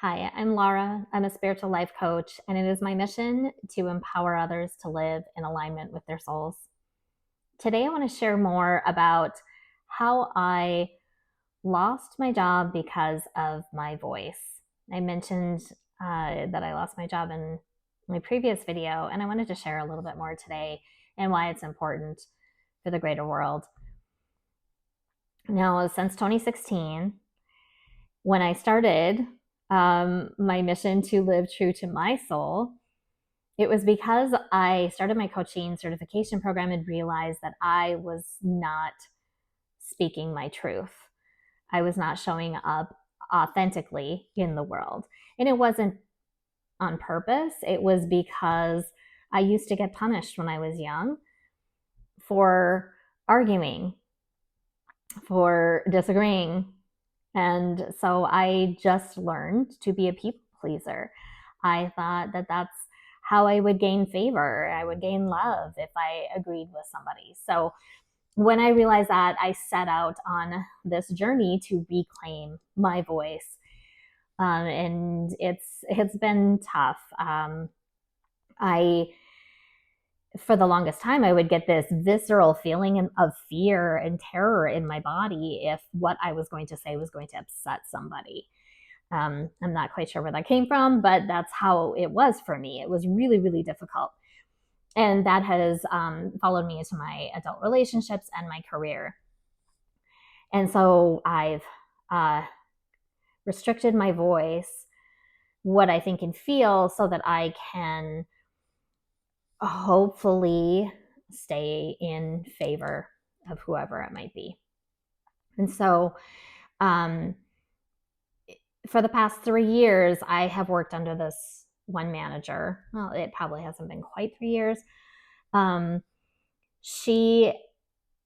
Hi, I'm Laura. I'm a spiritual life coach, and it is my mission to empower others to live in alignment with their souls. Today, I want to share more about how I lost my job because of my voice. I mentioned that I lost my job in my previous video, and I wanted to share a little bit more today and why it's important for the greater world. Now, since 2016, when I started my mission to live true to my soul, it was because I started my coaching certification program and realized that I was not speaking my truth. I was not showing up authentically in the world. And it wasn't on purpose, it was because I used to get punished when I was young for arguing, for disagreeing. And so I just learned to be a people pleaser. I thought that that's how I would gain favor. I would gain love if I agreed with somebody. So when I realized that, I set out on this journey to reclaim my voice. And it's been tough. I For the longest time, I would get this visceral feeling of fear and terror in my body if what I was going to say was going to upset somebody. I'm not quite sure where that came from, but that's how it was for me. It was really, really difficult. And that has followed me into my adult relationships and my career. And so I've uh, restricted my voice, what I think and feel, so that I can hopefully stay in favor of whoever it might be. And so um, for the past 3 years, I have worked under this one manager. Well, it probably hasn't been quite 3 years. She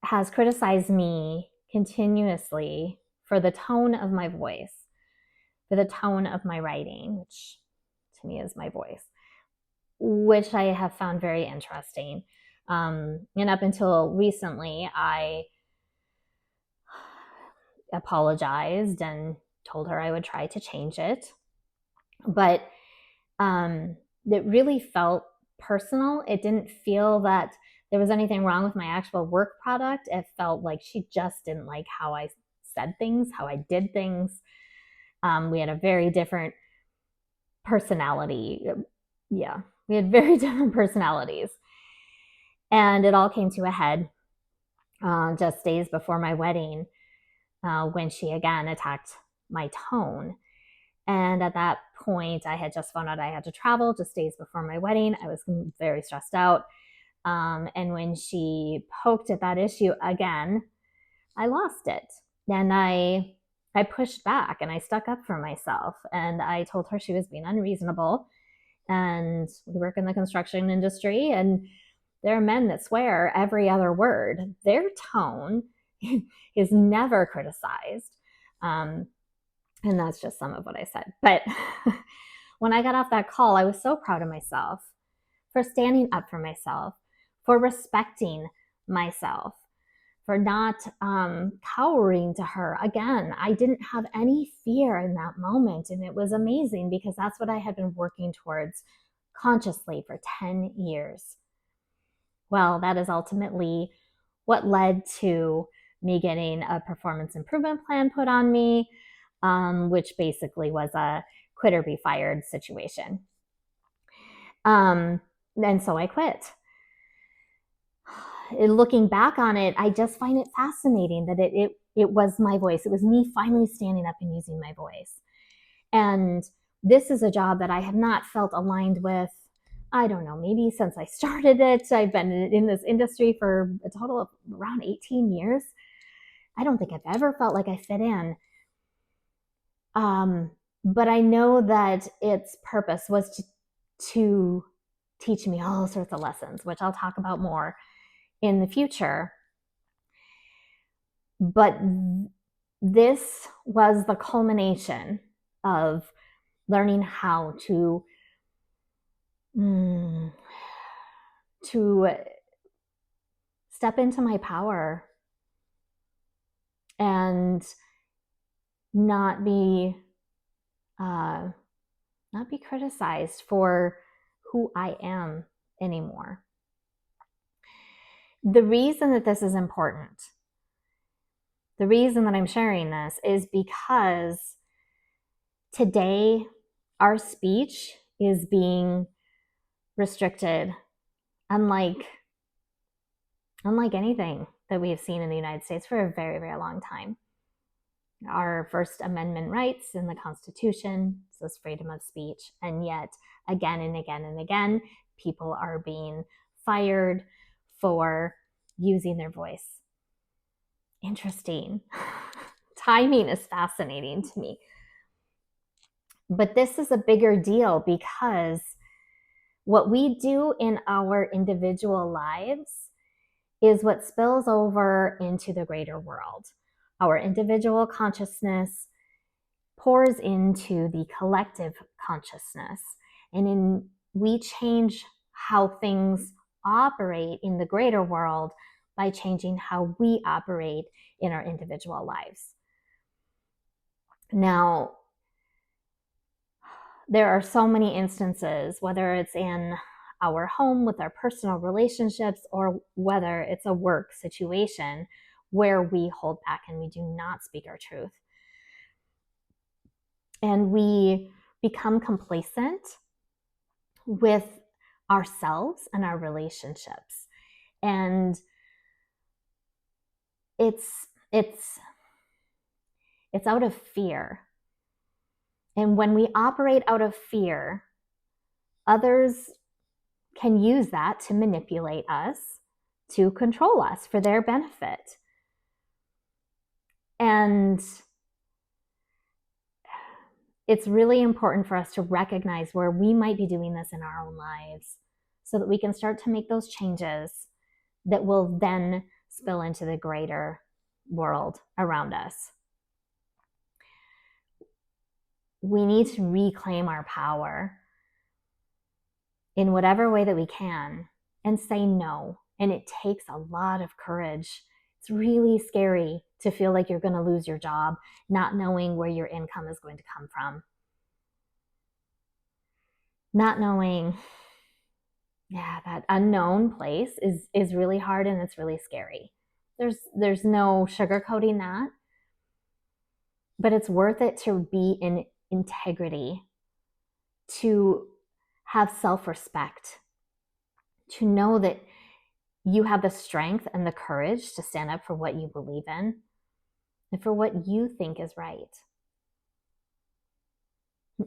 has criticized me continuously for the tone of my voice, for the tone of my writing, which to me is my voice, which I have found very interesting. And up until recently, I apologized and told her I would try to change it. But it really felt personal. It didn't feel that there was anything wrong with my actual work product. It felt like she just didn't like how I said things, how I did things. We had a very different personality. Yeah, we had very different personalities. And it all came to a head just days before my wedding when she again attacked my tone. And at that point, I had just found out I had to travel just days before my wedding. I was very stressed out. And when she poked at that issue again, I lost it. And I pushed back and I stuck up for myself. And I told her she was being unreasonable. And we work in the construction industry, and there are men that swear every other word. Their tone is never criticized. And that's just some of what I said. But when I got off that call, I was so proud of myself for standing up for myself, for respecting myself, for not cowering to her. Again, I didn't have any fear in that moment. And it was amazing because that's what I had been working towards consciously for 10 years. Well, that is ultimately what led to me getting a performance improvement plan put on me, which basically was a quit or be fired situation. And so I quit. Looking back on it, I just find it fascinating that it was my voice. It was me finally standing up and using my voice. And this is a job that I have not felt aligned with, I don't know, maybe since I started it. I've been in this industry for a total of around 18 years. I don't think I've ever felt like I fit in. But I know that its purpose was to teach me all sorts of lessons, which I'll talk about more in the future. But this was the culmination of learning how to step into my power and not be not be criticized for who I am anymore. The reason that this is important, the reason that I'm sharing this is because today our speech is being restricted unlike anything that we have seen in the United States for a very, very long time. Our First Amendment rights in the Constitution says freedom of speech, and yet again and again and again, people are being fired for using their voice. Interesting. Timing is fascinating to me. But this is a bigger deal because what we do in our individual lives is what spills over into the greater world. Our individual consciousness pours into the collective consciousness, and we change how things operate in the greater world by changing how we operate in our individual lives. Now, there are so many instances, whether it's in our home with our personal relationships or whether it's a work situation, where we hold back and we do not speak our truth. And we become complacent with ourselves and our relationships. And it's out of fear. And when we operate out of fear, others can use that to manipulate us, to control us for their benefit. And it's really important for us to recognize where we might be doing this in our own lives so that we can start to make those changes that will then spill into the greater world around us. We need to reclaim our power in whatever way that we can and say no. And it takes a lot of courage. It's really scary to feel like you're going to lose your job, not knowing where your income is going to come from. Not knowing, that unknown place is really hard and it's really scary. There's no sugarcoating that, but it's worth it to be in integrity, to have self-respect, to know that you have the strength and the courage to stand up for what you believe in and for what you think is right.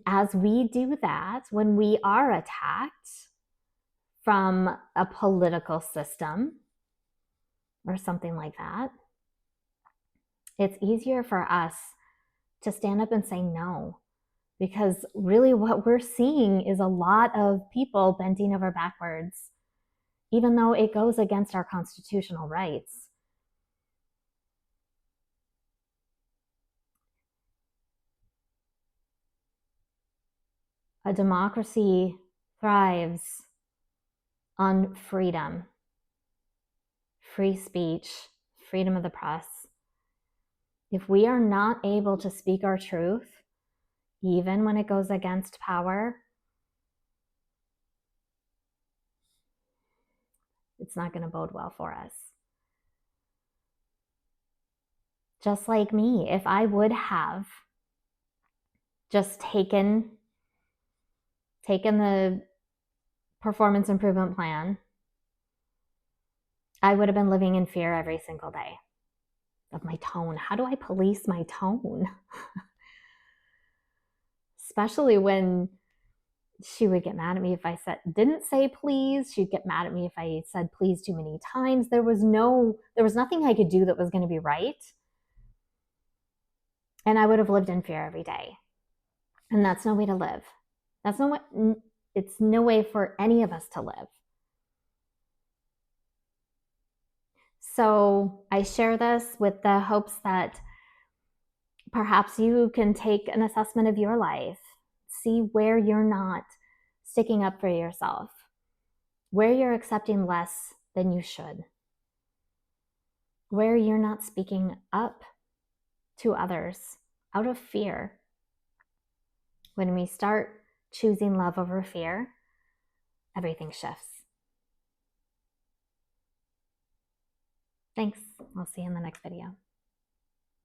As we do that, when we are attacked from a political system or something like that, it's easier for us to stand up and say no. Because really what we're seeing is a lot of people bending over backwards, even though it goes against our constitutional rights. A democracy thrives on freedom, free speech, freedom of the press. If we are not able to speak our truth, even when it goes against power, it's not going to bode well for us. Just like me, if I would have just taken the performance improvement plan, I would have been living in fear every single day of my tone. How do I police my tone? Especially when she would get mad at me if I didn't say please. She'd get mad at me if I said please too many times. There was nothing I could do that was going to be right. And I would have lived in fear every day. And that's no way to live. It's no way for any of us to live. So I share this with the hopes that perhaps you can take an assessment of your life, see where you're not sticking up for yourself, where you're accepting less than you should, where you're not speaking up to others out of fear. When we start choosing love over fear, everything shifts. Thanks. I'll see you in the next video.